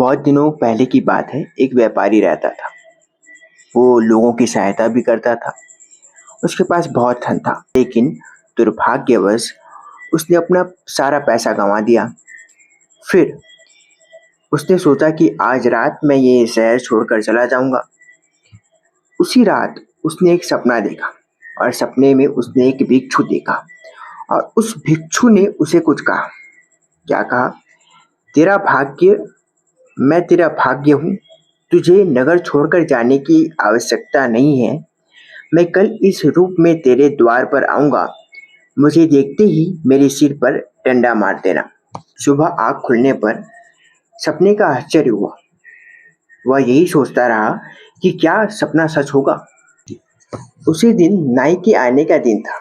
बहुत दिनों पहले की बात है। एक व्यापारी रहता था। वो लोगों की सहायता भी करता था। उसके पास बहुत धन था, लेकिन दुर्भाग्यवश उसने अपना सारा पैसा गंवा दिया। फिर उसने सोचा कि आज रात मैं ये शहर छोड़कर चला जाऊंगा। उसी रात उसने एक सपना देखा और सपने में उसने एक भिक्षु देखा और उस भिक्षु ने उसे कुछ कहा। क्या कहा? तेरा भाग्य मैं तेरा भाग्य हूँ। तुझे नगर छोड़कर जाने की आवश्यकता नहीं है। मैं कल इस रूप में तेरे द्वार पर आऊंगा। मुझे देखते ही मेरे सिर पर डंडा मार देना। सुबह आँख खुलने पर सपने का आश्चर्य हुआ। वह यही सोचता रहा कि क्या सपना सच होगा। उसी दिन नाई के आने का दिन था।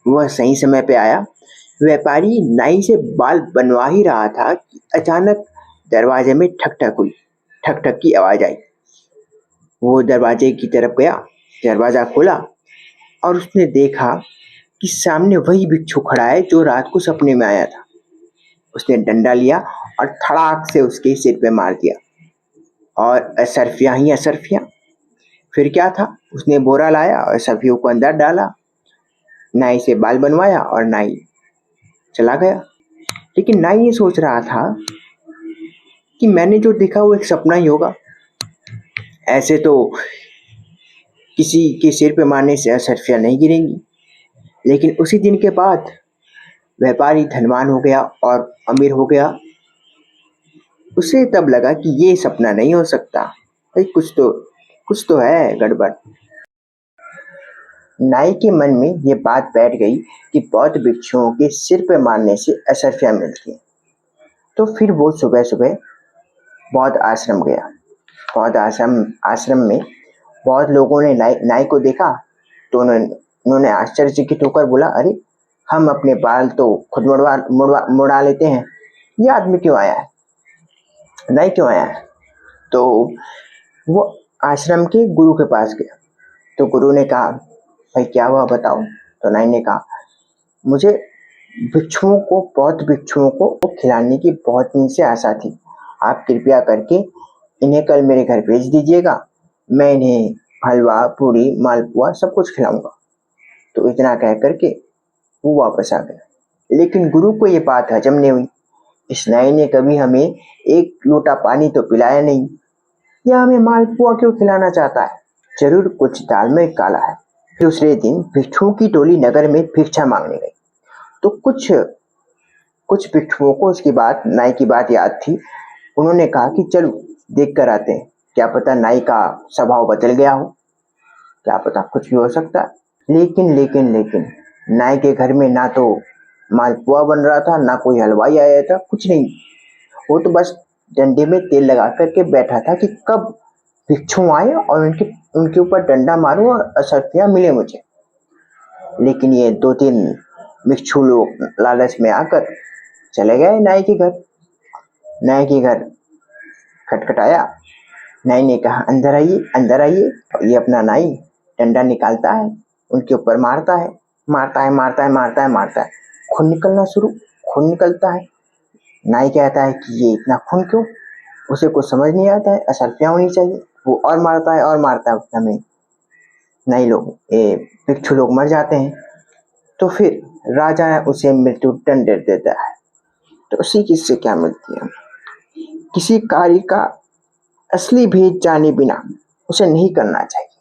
वह सही समय पे आया। व्यापारी नाई से बाल बनवा ही रहा था कि अचानक दरवाजे में ठक ठक हुई। ठक ठक की आवाज आई। वो दरवाजे की तरफ गया, दरवाजा खोला और उसने देखा कि सामने वही भिक्षु खड़ा है जो रात को सपने में आया था। उसने डंडा लिया और धड़ाक से उसके सिर पे मार दिया। और असरफियां ही असरफियां। फिर क्या था, उसने बोरा लाया और सफियों को अंदर डाला। नाई से बाल बनवाया और नाई चला गया। लेकिन नाई ये सोच रहा था कि मैंने जो देखा वो एक सपना ही होगा। ऐसे तो किसी के सिर पे मारने से असरफियां नहीं गिरेंगी। लेकिन उसी दिन के बाद व्यापारी धनवान हो गया और अमीर हो गया। उसे तब लगा कि ये सपना नहीं हो सकता। भाई कुछ तो है गड़बड़। नाई के मन में ये बात बैठ गई कि बौद्ध भिक्षुओं के सिर पे मारने से असरफियां मिलती हैं। तो फिर वो सुबह सुबह बौद्ध आश्रम गया। बौद्ध आश्रम में बहुत लोगों ने नाई को देखा। तो उन्होंने आश्चर्यचकित होकर बोला, अरे हम अपने बाल तो खुद मुड़ा लेते हैं, ये आदमी क्यों आया है, नाई क्यों आया है? तो वो आश्रम के गुरु के पास गया। तो गुरु ने कहा, भाई क्या हुआ बताओ। तो नाई ने कहा, मुझे बौद्ध भिक्षुओं को खिलाने की बहुत दिन से आशा थी। आप कृपया करके इन्हें कल मेरे घर भेज दीजिएगा। मैं इन्हें हलवा, पूरी, मालपुआ सब कुछ खिलाऊंगा। तो इतना कह करके वो वापस आ गया। लेकिन गुरु को ये बात हजम नहीं हुई। इस नाई ने कभी हमें एक लोटा पानी तो पिलाया नहीं, या हमें मालपुआ क्यों खिलाना चाहता है? जरूर कुछ दाल में काला है। दूसरे दिन भिक्षुओं की टोली नगर में भिक्षा मांगने गई। तो कुछ भिक्षुओं को उसकी बात, नाई की बात याद थी। उन्होंने कहा कि चलो देख कर आते हैं, क्या पता नाई का स्वभाव बदल गया हो, क्या पता कुछ भी हो सकता है। लेकिन नाई के घर में ना तो मालपुआ बन रहा था, ना कोई हलवाई आया था, कुछ नहीं। वो तो बस डंडे में तेल लगा करके बैठा था कि कब भिक्षु आए और उनके ऊपर डंडा मारूं और असरफियां मिले मुझे। लेकिन ये 2-3 भिक्षु लोग लालच में आकर चले गए नाई के घर। नाई के घर खटखटाया। नाई ने कहा, अंदर आइए, अंदर आइए। ये अपना नाई डंडा निकालता है, उनके ऊपर मारता है, मारता है, मारता है, मारता है, मारता है। खून निकलता है। नाई कहता है कि ये इतना खून क्यों? उसे कुछ समझ नहीं आता है, असरफियां होनी चाहिए। वो और मारता है और मारता है। उतना में भिक्षु लोग मर जाते हैं। तो फिर राजा उसे मृत्यु दंड दे देता है। तो उसी किससे क्या मिलती है? किसी कार्य का असली भेद जाने बिना उसे नहीं करना चाहिए।